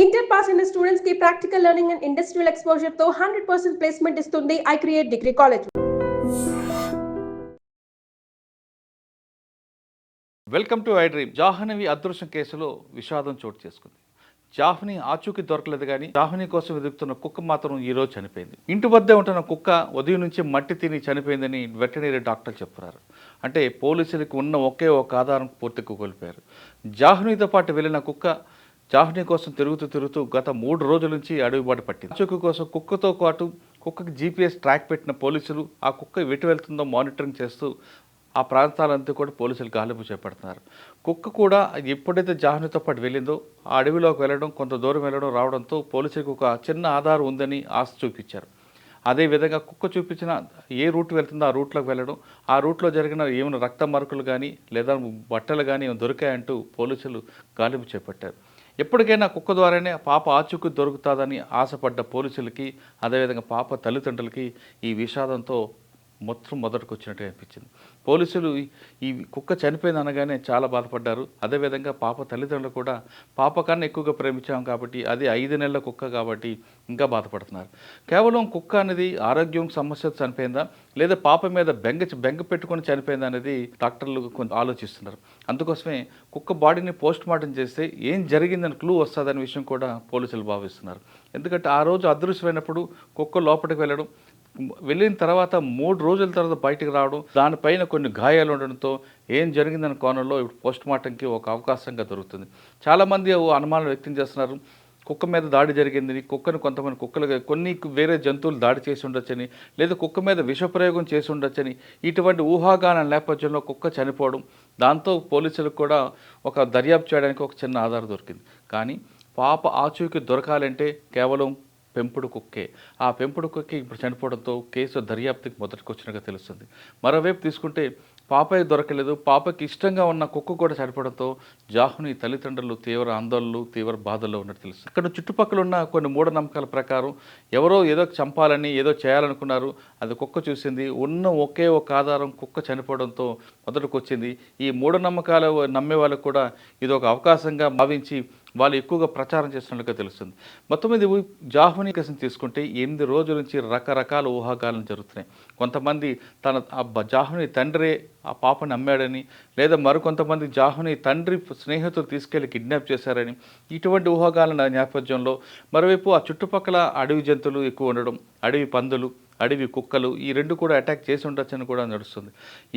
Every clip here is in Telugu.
ఇంటర్ పాస్ అయిన స్టూడెంట్స్ కి practical learning and industrial exposure తో 100% ప్లేస్మెంట్ ఇస్తుంది I create degree college. Welcome to I dream. Jahnavi అదృశ్యం కేసులో విషాదం చోటు చేసుకుంది. జాహ్నవి ఆచూకీ దొరకలేదు, కానీ జాహ్నవి కోసం వెతుకుతున్న కుక్క మాత్రం ఈరోజు చనిపోయింది. ఇంటి వద్దే ఉంటున్న కుక్క ఉదయం నుంచి మట్టి తిని చనిపోయిందని వెటనరీ డాక్టర్లు చెప్తున్నారు. అంటే పోలీసులకు ఉన్న ఒకే ఒక ఆధారం పూర్తిగా కోల్పోయారు. జాహ్నవితో పాటు వెళ్ళిన కుక్క జాహ్నవి కోసం తిరుగుతూ గత 3 రోజుల నుంచి అడవిబాటు పట్టింది. ఆచూకీ కోసం కుక్కతో పాటు కుక్కకి జీపీఎస్ ట్రాక్ పెట్టిన పోలీసులు ఆ కుక్క ఎటు వెళ్తుందో మానిటరింగ్ చేస్తూ ఆ ప్రాంతాలంతా కూడా పోలీసులు గాలింపు చేపడుతున్నారు. కుక్క కూడా ఎప్పుడైతే జాహ్నవితో పాటు వెళ్ళిందో ఆ అడవిలోకి వెళ్ళడం, కొంత దూరం వెళ్ళడం రావడంతో పోలీసులకు ఒక చిన్న ఆధారం ఉందని ఆశ చూపించారు. అదేవిధంగా కుక్క చూపించిన ఏ రూట్ వెళ్తుందో ఆ రూట్లోకి వెళ్ళడం, ఆ రూట్లో జరిగిన ఏమైనా రక్త మరకలు కానీ లేదా బట్టలు కానీ ఏమైనా దొరికాయంటూ పోలీసులు గాలింపు చేపట్టారు. ఎప్పటికైనా కుక్క ద్వారానే పాప ఆచూకీ దొరుకుతుందని ఆశపడ్డ పోలీసులకి, అదేవిధంగా పాప తల్లిదండ్రులకి ఈ విషాదంతో మొదటికి వచ్చినట్టుగా అనిపించింది. పోలీసులు ఈ కుక్క చనిపోయింది అనగానే చాలా బాధపడ్డారు. అదేవిధంగా పాప తల్లిదండ్రులు కూడా పాప కన్నా ఎక్కువగా ప్రేమించాం కాబట్టి, అది 5 నెలల కుక్క కాబట్టి ఇంకా బాధపడుతున్నారు. కేవలం కుక్క అనేది ఆరోగ్యం సమస్య చనిపోయిందా, లేదా పాప మీద బెంగ పెట్టుకొని చనిపోయిందా అనేది డాక్టర్లు కొంచెం ఆలోచిస్తున్నారు. అందుకోసమే కుక్క బాడీని పోస్ట్ మార్టం చేస్తే ఏం జరిగిందని క్లూ వస్తుందనే విషయం కూడా పోలీసులు భావిస్తున్నారు. ఎందుకంటే ఆ రోజు అదృశ్యమైనప్పుడు కుక్క లోపలికి వెళ్ళిన తర్వాత 3 రోజుల తర్వాత బయటకు రావడం, దానిపైన కొన్ని గాయాలు ఉండడంతో ఏం జరిగిందన్న కోణంలో ఇప్పుడు పోస్ట్ మార్టంకి ఒక అవకాశంగా దొరుకుతుంది. చాలామంది అనుమానాలు వ్యక్తం చేస్తున్నారు. కుక్క మీద దాడి జరిగిందని, కుక్కను కొంతమంది కొన్ని వేరే జంతువులు దాడి చేసి ఉండొచ్చని, లేదా కుక్క మీద విషప్రయోగం చేసి ఉండొచ్చని, ఇటువంటి ఊహాగానాల నేపథ్యంలో కుక్క చనిపోవడం, దాంతో పోలీసులకు కూడా ఒక దర్యాప్తు చేయడానికి ఒక చిన్న ఆధారం దొరికింది. కానీ పాప ఆచూకీ దొరకాలంటే కేవలం పెంపుడు కుక్కే. ఆ పెంపుడు కుక్కే ఇప్పుడు చనిపోవడంతో కేసు దర్యాప్తుకి మొదటికి వచ్చినట్టుగా తెలుస్తుంది. మరోవైపు తీసుకుంటే పాపే దొరకలేదు, పాపకి ఇష్టంగా ఉన్న కుక్క కూడా చనిపోవడంతో జాహ్నవి తల్లిదండ్రులు తీవ్ర ఆందోళనలు, తీవ్ర బాధల్లో ఉన్నట్టు తెలుస్తుంది. ఇక్కడ చుట్టుపక్కల ఉన్న కొన్ని మూఢనమ్మకాల ప్రకారం ఎవరో ఏదో చంపాలని, ఏదో చేయాలనుకున్నారు, అది కుక్క చూసింది. ఉన్న ఒకే ఒక ఆధారం కుక్క చనిపోవడంతో మొదటికి వచ్చింది. ఈ మూఢనమ్మకాలు నమ్మే వాళ్ళకు కూడా ఇది ఒక అవకాశంగా భావించి వాళ్ళు ఎక్కువగా ప్రచారం చేస్తున్నట్టుగా తెలుస్తుంది. మొత్తం మీద జాహ్నవి కేసును తీసుకుంటే 8 రోజుల నుంచి రకరకాల ఊహాగానాలు జరుగుతున్నాయి. కొంతమంది జాహ్నవి తండ్రే ఆ పాపని అమ్మాడని, లేదా మరికొంతమంది జాహ్నవి తండ్రి స్నేహితులు తీసుకెళ్లి కిడ్నాప్ చేశారని, ఇటువంటి ఊహాగానాల నేపథ్యంలో మరోవైపు ఆ చుట్టుపక్కల అడవి జంతువులు ఎక్కువ ఉండడం, అడవి పందులు, అడవి కుక్కలు, ఈ 2 కూడా అటాక్ చేసి ఉండొచ్చని కూడా నడుస్తుంది.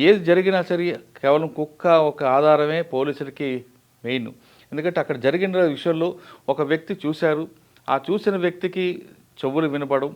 ఏది జరిగినా సరే కేవలం కుక్క ఒక ఆధారమే పోలీసులకి మెయిన్. ఎందుకంటే అక్కడ జరిగిన విషయంలో ఒక వ్యక్తి చూశారు, ఆ చూసిన వ్యక్తికి చెవులు వినపడం,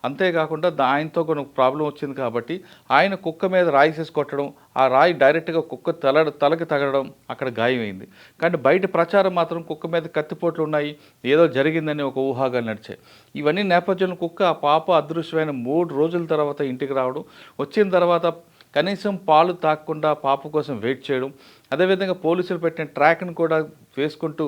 అంతేకాకుండా ఆయనతో కొన్ని ప్రాబ్లం వచ్చింది కాబట్టి ఆయన కుక్క మీద రాయి చేసి కొట్టడం, ఆ రాయి డైరెక్ట్గా కుక్క తలకి తగలడం, అక్కడ గాయమైంది. కానీ బయట ప్రచారం మాత్రం కుక్క మీద కత్తిపోట్లు ఉన్నాయి, ఏదో జరిగిందని ఒక ఊహాగాలు నడిచాయి. ఇవన్నీ నేపథ్యంలో కుక్క ఆ పాప అదృశ్యమైన 3 రోజుల తర్వాత ఇంటికి రావడం, వచ్చిన తర్వాత కనీసం పాలు తాగకుండా పాప కోసం వెయిట్ చేయడం, అదేవిధంగా పోలీసులు పెట్టిన ట్రాక్ను కూడా వేసుకుంటూ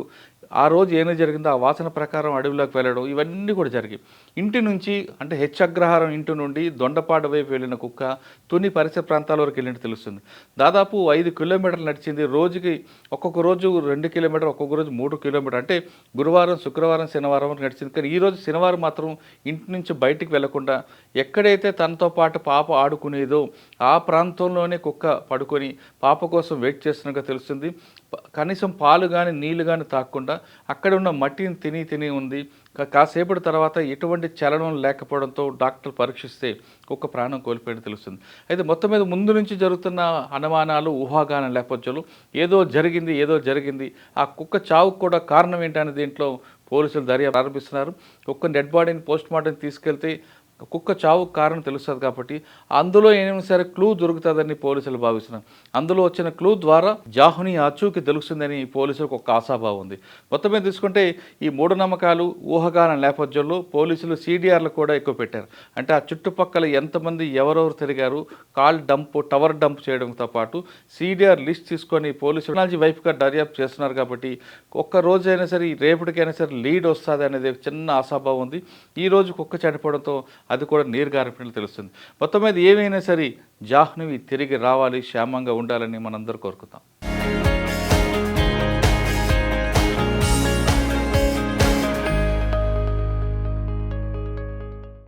ఆ రోజు ఏమైనా జరిగిందో ఆ వాసన ప్రకారం అడవిలోకి వెళ్ళడం, ఇవన్నీ కూడా జరిగాయి. ఇంటి నుంచి అంటే అగ్రహారం ఇంటి నుండి దొండపాడు వైపు వెళ్ళిన కుక్క తుని పరిసర ప్రాంతాల వరకు వెళ్ళినట్టు తెలుస్తుంది. దాదాపు 5 కిలోమీటర్లు నడిచింది. రోజుకి ఒక్కొక్క రోజు 2 కిలోమీటర్, ఒక్కొక్క రోజు 3 కిలోమీటర్, అంటే గురువారం, శుక్రవారం, శనివారం వరకు నడిచింది. కానీ ఈరోజు శనివారం మాత్రం ఇంటి నుంచి బయటికి వెళ్లకుండా ఎక్కడైతే తనతో పాటు పాప ఆడుకునేదో ఆ ప్రాంతంలోనే కుక్క పడుకొని పాప కోసం వెయిట్ చేస్తున్నట్టుగా తెలుస్తుంది. కనీసం పాలు కానీ నీళ్లు కానీ తాగకుండా అక్కడ ఉన్న మట్టిని తిని ఉంది. కాసేపటి తర్వాత ఎటువంటి చలనం లేకపోవడంతో డాక్టర్ పరీక్షిస్తే కుక్క ప్రాణం కోల్పోయినట్టు తెలుస్తుంది. అయితే మొత్తం మీద ముందు నుంచి జరుగుతున్న అనుమానాలు, ఊహాగానం నేపథ్యంలో ఏదో జరిగింది. ఆ కుక్క చావుకు కూడా కారణం ఏంటనే దీంట్లో పోలీసులు దర్యాప్తు ప్రారంభిస్తున్నారు. కుక్క డెడ్ బాడీని పోస్ట్ మార్టం తీసుకెళ్తే కుక్క చావుకు కారణం తెలుస్తుంది కాబట్టి అందులో ఏమైనా సరే క్లూ దొరుకుతుందని పోలీసులు భావిస్తున్నారు. అందులో వచ్చిన క్లూ ద్వారా జాహ్నవి ఆచూకీ తెలుస్తుందని పోలీసులకు ఒక ఆశాభావం ఉంది. మొత్తం మీద తీసుకుంటే ఈ మూఢనమ్మకాలు, ఊహాగాన నేపథ్యంలో పోలీసులు CDRలు కూడా ఎక్కువ పెట్టారు. అంటే ఆ చుట్టుపక్కల ఎంతమంది ఎవరెవరు తిరిగారు, టవర్ డంప్ చేయడంతో పాటు CDR లిస్ట్ తీసుకొని పోలీసులు టెక్నాలజీ వైపుగా దర్యాప్తు చేస్తున్నారు. కాబట్టి ఒక్క రోజైనా సరే రేపటికైనా సరే లీడ్ వస్తుంది అనేది చిన్న ఆశాభావం ఉంది. ఈ రోజు కుక్క చనిపోవడంతో అది కూడా నీరుగారినట్లు తెలుస్తుంది. మొత్తం మీద ఏమైనా సరే జాహ్నవి తిరిగి రావాలి, క్షేమంగా ఉండాలని మనందరూ కోరుకుందాం.